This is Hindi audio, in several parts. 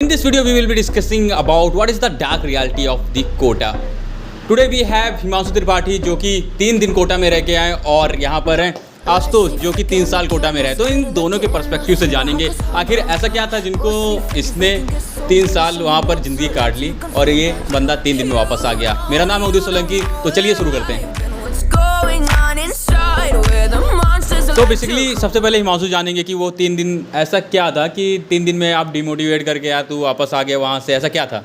In this video, we will be discussing about what is the dark reality of the Kota. Today we have Himanshu Tripathi जो कि 3 दिन कोटा में रह के आए और यहाँ पर हैं आशुतोष जो कि 3 साल कोटा में रहे। तो इन दोनों के पर्सपेक्टिव से जानेंगे आखिर ऐसा क्या था जिनको इसने 3 साल वहाँ पर ज़िंदगी काट ली और ये बंदा 3 दिन में वापस आ गया। मेरा नाम है उदित सोलंकी, तो चलिए शुरू करते हैं। तो बेसिकली सबसे पहले हिमांशु जानेंगे कि वो 3 दिन ऐसा क्या था कि 3 दिन में आप डिमोटिवेट करके या तू वापस आ गया वहाँ से, ऐसा क्या था?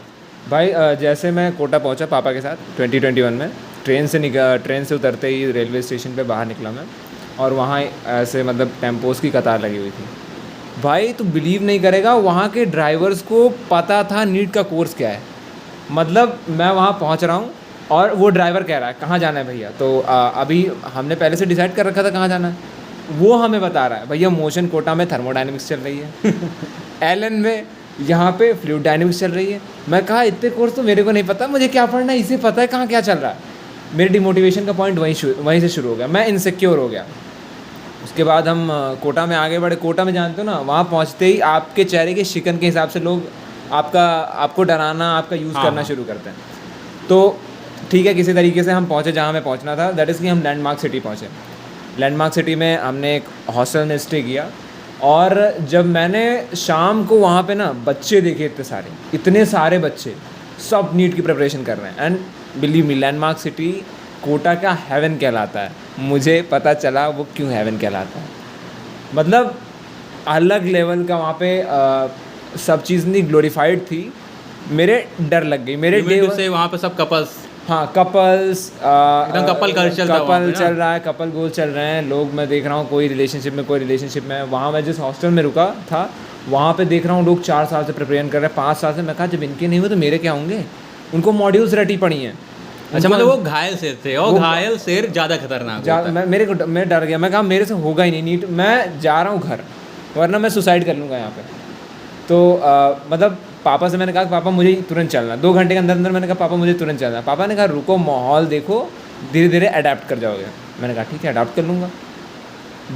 भाई जैसे मैं कोटा पहुंचा पापा के साथ 2021 में ट्रेन से उतरते ही रेलवे स्टेशन पे बाहर निकला मैं और वहाँ ऐसे मतलब टेम्पोस की कतार लगी हुई थी। भाई तू बिलीव नहीं करेगा, वहाँ के ड्राइवर्स को पता था नीट का कोर्स क्या है। मतलब मैं वहाँ पहुँच रहा हूँ और वो ड्राइवर कह रहा है कहाँ जाना है भैया, तो अभी हमने पहले से डिसाइड कर रखा था कहाँ जाना है। वो हमें बता रहा है भैया मोशन कोटा में थर्मोडाइनमिक्स चल रही है एलन में यहाँ पे फ्लूइड डायनेमिक्स चल रही है। मैं कहा इतने कोर्स तो मेरे को नहीं पता, मुझे क्या पढ़ना है, इसे पता है कहाँ क्या चल रहा है। मेरी डिमोटिवेशन का पॉइंट वहीं से शुरू हो गया, मैं इनसिक्योर हो गया। उसके बाद हम कोटा में आगे बढ़े। कोटा में जानते हो ना, वहाँ पहुँचते ही आपके चेहरे के शिकन के हिसाब से लोग आपको डराना, आपका यूज़ करना शुरू करते हैं। तो ठीक है, किसी तरीके से हम पहुँचे जहाँ हमें पहुँचना था, दैट इज़ कि हम लैंडमार्क सिटी पहुँचे। लैंडमार्क सिटी में हमने एक हॉस्टल में स्टे किया और जब मैंने शाम को वहाँ पे ना बच्चे देखे इतने सारे बच्चे सब नीट की प्रिपरेशन कर रहे हैं। And believe me, landmark city Kota का हेवन कहलाता है। मुझे पता चला वो क्यों हेवन कहलाता है। मतलब अलग लेवल का वहाँ पे सब चीज़ नहीं ग्लोरीफाइड थी। मेरे डर लग गई मेरे डे से वहाँ पे सब कपल्स, हाँ कपल्स, एकदम कपल कल्चर चल रहा है, कपल गोल चल रहे हैं लोग। मैं देख रहा हूँ कोई रिलेशनशिप में। वहाँ मैं जिस हॉस्टल में रुका था वहाँ पे देख रहा हूँ लोग 4 साल से प्रिपेयर कर रहे हैं, 5 साल से। मैं कहा जब इनके नहीं हुए तो मेरे क्या होंगे। उनको मॉड्यूल्स रटी पड़ी हैं। अच्छा, मतलब वो घायल शेर थे और घायल शेर ज़्यादा खतरनाक होता है। मैं डर गया। मैं कहा मेरे से होगा ही नहीं नीट, मैं जा रहा हूँ घर, वरना मैं सुसाइड कर लूँगा यहाँ पे। तो मतलब पापा से मैंने कहा पापा मुझे तुरंत चलना, 2 घंटे के अंदर मैंने कहा पापा मुझे तुरंत चलना। पापा ने कहा रुको, माहौल देखो, धीरे धीरे अडेप्ट कर जाओगे। मैंने कहा ठीक है, अडेप्ट कर लूँगा।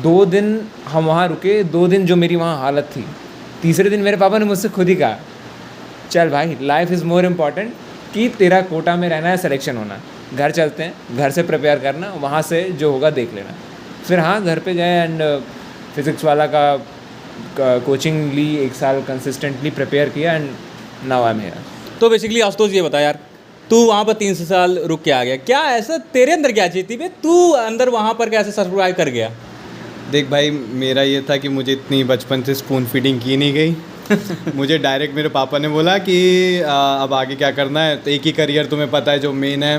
2 दिन हम वहाँ रुके, 2 दिन जो मेरी वहाँ हालत थी। तीसरे दिन मेरे पापा ने मुझसे खुद ही कहा चल भाई लाइफ इज़ मोर इम्पॉर्टेंट, कि तेरा कोटा में रहना है, सिलेक्शन होना, घर चलते हैं, घर से प्रिपेयर करना, वहाँ से जो होगा देख लेना। फिर हाँ घर पे गए एंड फिज़िक्स वाला का कोचिंग ली, 1 साल कंसिस्टेंटली प्रिपेयर किया and now I am here. तो बेसिकली आशुतोष ये बता यार, तू वहाँ पर 3 साल रुक के आ गया, क्या ऐसा तेरे अंदर क्या चीज़ थी बे, तू अंदर वहाँ पर कैसे सर्वाइव कर गया? देख भाई, मेरा ये था कि मुझे इतनी बचपन से स्पून फीडिंग की नहीं गई मुझे डायरेक्ट मेरे पापा ने बोला कि अब आगे क्या करना है, तो एक ही करियर तुम्हें पता है जो मेन है,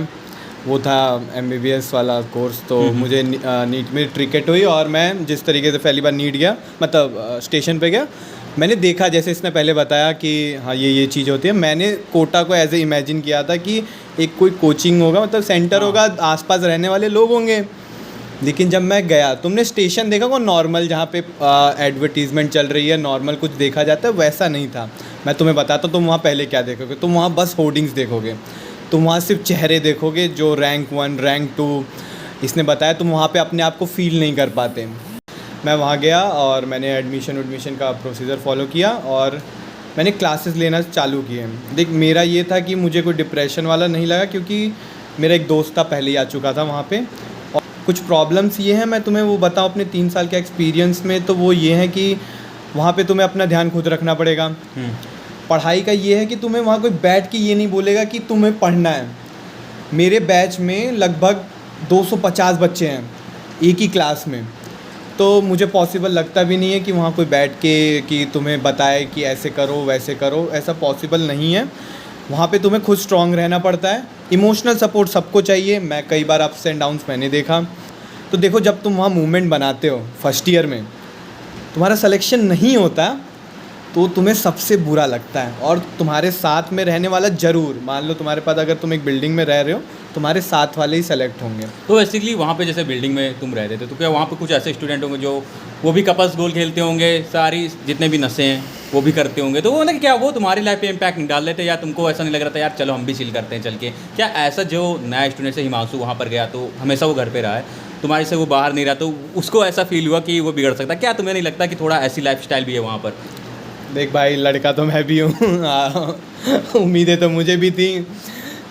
वो था MBBS वाला कोर्स। तो मुझे नीट में क्रिकेट हुई और मैं जिस तरीके से पहली बार नीट गया, मतलब स्टेशन पे गया, मैंने देखा जैसे इसने पहले बताया कि हाँ ये चीज़ होती है। मैंने कोटा को ऐसे इमेजिन किया था कि एक कोई कोचिंग होगा, मतलब सेंटर होगा, आसपास रहने वाले लोग होंगे। लेकिन जब मैं गया, तुमने स्टेशन देखा को नॉर्मल, जहाँ पे एडवर्टीज़मेंट चल रही है, नॉर्मल कुछ देखा जाता है, वैसा नहीं था। मैं तुम्हें बताता हूँ, तुम वहाँ पहले क्या देखोगे, तुम वहाँ बस होर्डिंग्स देखोगे, तुम वहाँ सिर्फ चेहरे देखोगे जो रैंक 1 रैंक 2 इसने बताया, तुम वहाँ पे अपने आप को फील नहीं कर पाते। मैं वहाँ गया और मैंने एडमिशन का प्रोसीजर फॉलो किया और मैंने क्लासेस लेना चालू किए। देख मेरा ये था कि मुझे कोई डिप्रेशन वाला नहीं लगा, क्योंकि मेरा एक दोस्त था पहले ही आ चुका था वहाँ पे। और कुछ प्रॉब्लम्स ये हैं, मैं तुम्हें वो बताऊँ अपने 3 साल के एक्सपीरियंस में, तो वो ये है कि वहाँ पे तुम्हें अपना ध्यान खुद रखना पड़ेगा। पढ़ाई का ये है कि तुम्हें वहाँ कोई बैठ के ये नहीं बोलेगा कि तुम्हें पढ़ना है। मेरे बैच में लगभग 250 बच्चे हैं एक ही क्लास में, तो मुझे पॉसिबल लगता भी नहीं है कि वहाँ कोई बैठ के कि तुम्हें बताए कि ऐसे करो वैसे करो, ऐसा पॉसिबल नहीं है। वहाँ पे तुम्हें खुद स्ट्रांग रहना पड़ता है। इमोशनल सपोर्ट सबको चाहिए। मैं कई बार अप्स एंड डाउन्स मैंने देखा। तो देखो, जब तुम वहाँ मूवमेंट बनाते हो फर्स्ट ईयर में, तुम्हारा सिलेक्शन नहीं होता तो तुम्हें सबसे बुरा लगता है। और तुम्हारे साथ में रहने वाला ज़रूर, मान लो तुम्हारे पास अगर तुम एक बिल्डिंग में रह रहे हो, तुम्हारे साथ वाले ही सेलेक्ट होंगे। तो बेसिकली वहाँ पे जैसे बिल्डिंग में तुम रहते थे, तो क्या वहाँ पे कुछ ऐसे स्टूडेंट होंगे जो वो भी कपल्स गोल खेलते होंगे, सारी जितने भी नशे हैं वो भी करते होंगे, तो वो ना क्या वो तुम्हारी लाइफ पे इम्पैक्ट नहीं डाल देते, या तुमको ऐसा नहीं लग रहा था यार चलो हम भी चिल करते हैं चल के? क्या ऐसा जो नया स्टूडेंट से हिमांशु वहाँ पर गया तो हमेशा वो घर पे रहा है, तुम्हारे से वो बाहर नहीं रहा, तो उसको ऐसा फील हुआ कि वो बिगड़ सकता है? क्या तुम्हें नहीं लगता कि थोड़ा ऐसी लाइफ स्टाइल भी है वहाँ पर? देख भाई, लड़का तो मैं भी हूँ उम्मीदें तो मुझे भी थी,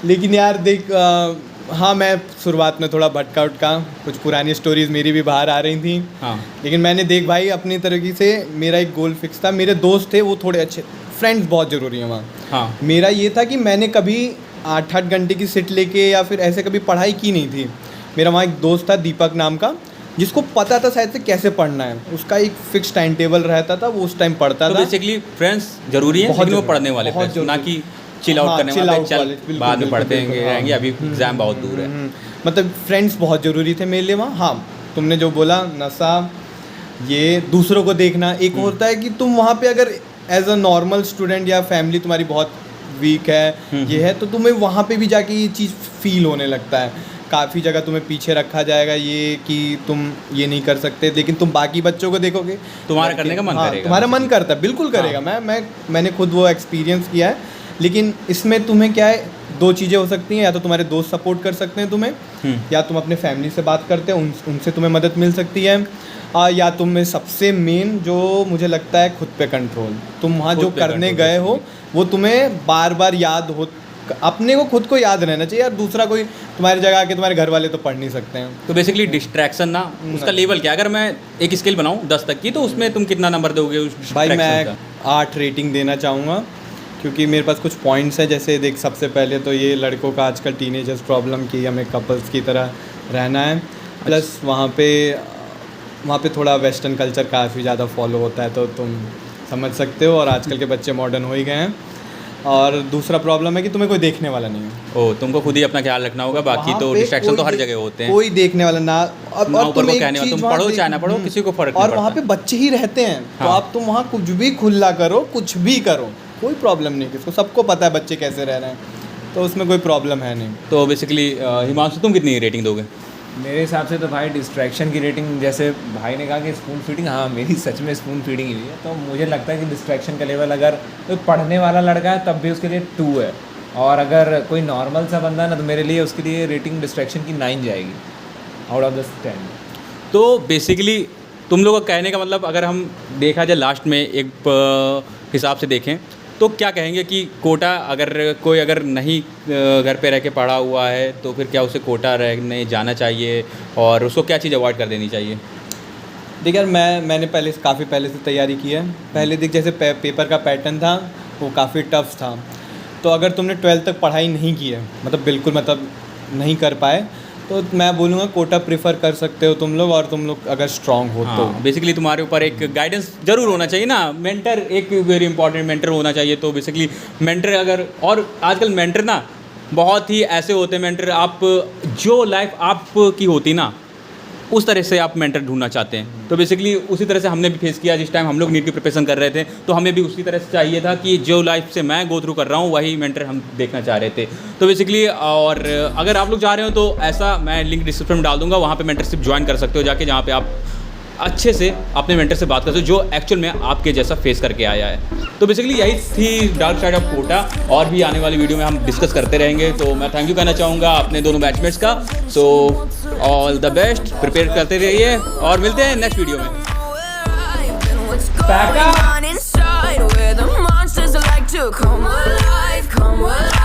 लेकिन यार देख हाँ, मैं शुरुआत में थोड़ा भटका उटका, कुछ पुरानी स्टोरीज मेरी भी बाहर आ रही थी। हाँ। लेकिन मैंने देख भाई अपनी तरीके से, मेरा एक गोल फिक्स था, मेरे दोस्त थे वो थोड़े अच्छे, फ्रेंड्स बहुत ज़रूरी हैं वहाँ। हाँ। मेरा ये था कि मैंने कभी 8-8 घंटे की सिट लेके या फिर ऐसे कभी पढ़ाई की नहीं थी। मेरा वहाँ एक दोस्त था दीपक नाम का, जिसको पता था शायद से कैसे पढ़ना है, उसका एक फिक्स टाइम टेबल रहता था, वो उस टाइम पढ़ता तो था। बेसिकली फ्रेंड्स जरूरी है, लेकिन वो पढ़ने वाले friends, ना कि चिल आउट करने वाले, चल बाद में पढ़ते रहेंगे, अभी एग्जाम बहुत दूर है। मतलब फ्रेंड्स बहुत ज़रूरी थे मेरे लिए वहाँ। हाँ, तुमने जो बोला नशा, ये दूसरों को देखना, एक होता है कि तुम वहाँ पे अगर एज अ नॉर्मल स्टूडेंट या फैमिली तुम्हारी बहुत वीक है, ये है, तो तुम्हें वहाँ पे भी जाके ये चीज़ फील होने लगता है। काफ़ी जगह तुम्हें पीछे रखा जाएगा, ये कि तुम ये नहीं कर सकते, लेकिन तुम बाकी बच्चों को देखोगे, तुम्हारा करने का मन हाँ, करेगा, तुम्हारा मन करता है, बिल्कुल करेगा। मैंने खुद वो एक्सपीरियंस किया है। लेकिन इसमें तुम्हें क्या है, 2 चीज़ें हो सकती हैं, या तो तुम्हारे दोस्त सपोर्ट कर सकते हैं तुम्हें, या तुम अपने फैमिली से बात करते हो, उनसे तुम्हें मदद मिल सकती है, या तुम्हें सबसे मेन जो मुझे लगता है खुद पे कंट्रोल। तुम वहाँ जो करने गए हो वो तुम्हें बार बार याद हो, अपने को खुद को याद रहना चाहिए यार, दूसरा कोई तुम्हारी जगह आके तुम्हारे घर वाले तो पढ़ नहीं सकते हैं। तो बेसिकली डिस्ट्रैक्शन ना, उसका लेवल क्या, अगर मैं एक स्केल बनाऊँ 10 तक की, तो उसमें तुम कितना नंबर दोगे उस भाई मैं distraction का? 8 रेटिंग देना चाहूँगा, क्योंकि मेरे पास कुछ पॉइंट्स हैं। जैसे देख, सबसे पहले तो ये लड़कों का आजकल टीनेजर्स प्रॉब्लम की हमें कपल्स की तरह रहना है, प्लस वहाँ पे थोड़ा वेस्टर्न कल्चर काफ़ी ज़्यादा फॉलो होता है, तो तुम समझ सकते हो, और आजकल के बच्चे मॉडर्न हो ही गए हैं। और दूसरा प्रॉब्लम है कि तुम्हें कोई देखने वाला नहीं है। ओ, तुमको खुद ही अपना ख्याल रखना होगा, बाकी तो डिस्ट्रैक्शन तो हर जगह होते हैं, कोई देखने वाला ना, और तुम कहने वाला, तुम पढ़ो चाहे ना पढ़ो, किसी को फर्क नहीं और वहाँ पे बच्चे ही रहते हैं, तो आप तुम वहाँ कुछ भी खुला करो, कुछ भी करो, कोई प्रॉब्लम नहीं, किसको, सबको पता है बच्चे कैसे रह रहे हैं, तो उसमें कोई प्रॉब्लम है नहीं। तो बेसिकली हिमांशु, तुम कितनी रेटिंग दोगे? मेरे हिसाब से तो भाई डिस्ट्रैक्शन की रेटिंग, जैसे भाई ने कहा कि स्पून फीडिंग, हाँ मेरी सच में स्पून फीडिंग ही हुई है, तो मुझे लगता है कि डिस्ट्रैक्शन का लेवल, अगर कोई पढ़ने वाला लड़का है तब भी उसके लिए 2 है, और अगर कोई नॉर्मल सा बंदा है ना, तो मेरे लिए उसके लिए रेटिंग डिस्ट्रैक्शन की 9 जाएगी आउट ऑफ द 10। तो बेसिकली तुम लोगों का कहने का मतलब, अगर हम देखा जाए लास्ट में एक हिसाब से देखें, तो क्या कहेंगे कि कोटा, अगर कोई अगर नहीं घर पे रह के पढ़ा हुआ है, तो फिर क्या उसे कोटा रहने जाना चाहिए, और उसको क्या चीज़ अवॉइड कर देनी चाहिए? देख यार, मैंने काफ़ी पहले से तैयारी की है। पहले देख, जैसे पेपर का पैटर्न था वो काफ़ी टफ था, तो अगर तुमने 12th तक पढ़ाई नहीं की है, मतलब बिल्कुल मतलब नहीं कर पाए, तो मैं बोलूँगा कोटा प्रेफर कर सकते हो तुम लोग, और तुम लोग अगर स्ट्रांग हो तो बेसिकली तुम्हारे ऊपर एक गाइडेंस जरूर होना चाहिए ना, मेंटर, एक वेरी इंपॉर्टेंट मेंटर होना चाहिए। तो बेसिकली मेंटर अगर, और आजकल मेंटर ना बहुत ही ऐसे होते हैं मेंटर, आप जो लाइफ आपकी होती ना उस तरह से आप मेंटर ढूंढना चाहते हैं। तो बेसिकली उसी तरह से हमने भी फेस किया, जिस टाइम हम लोग नीट की प्रिपरेशन कर रहे थे, तो हमें भी उसी तरह से चाहिए था कि जो लाइफ से मैं गो थ्रू कर रहा हूँ वही मेंटर हम देखना चाह रहे थे। तो बेसिकली, और अगर आप लोग चाह रहे हो तो ऐसा मैं लिंक डिस्क्रिप्शन में डाल दूंगा, वहाँ पे मेंटरशिप ज्वाइन कर सकते हो जाके, जहाँ पे आप अच्छे से अपने मेंटर से बात कर सकते हो, जो एक्चुअल में आपके जैसा फेस करके आया है। तो बेसिकली यही थी डार्क साइड ऑफ कोटा, और भी आने वाली वीडियो में हम डिस्कस करते रहेंगे। तो मैं थैंक यू कहना चाहूँगा अपने दोनों बैचमेट्स का। So all the best, prepare करते रहिए, और मिलते हैं नेक्स्ट वीडियो में। Back up. Inside where the monsters like to come alive, come alive.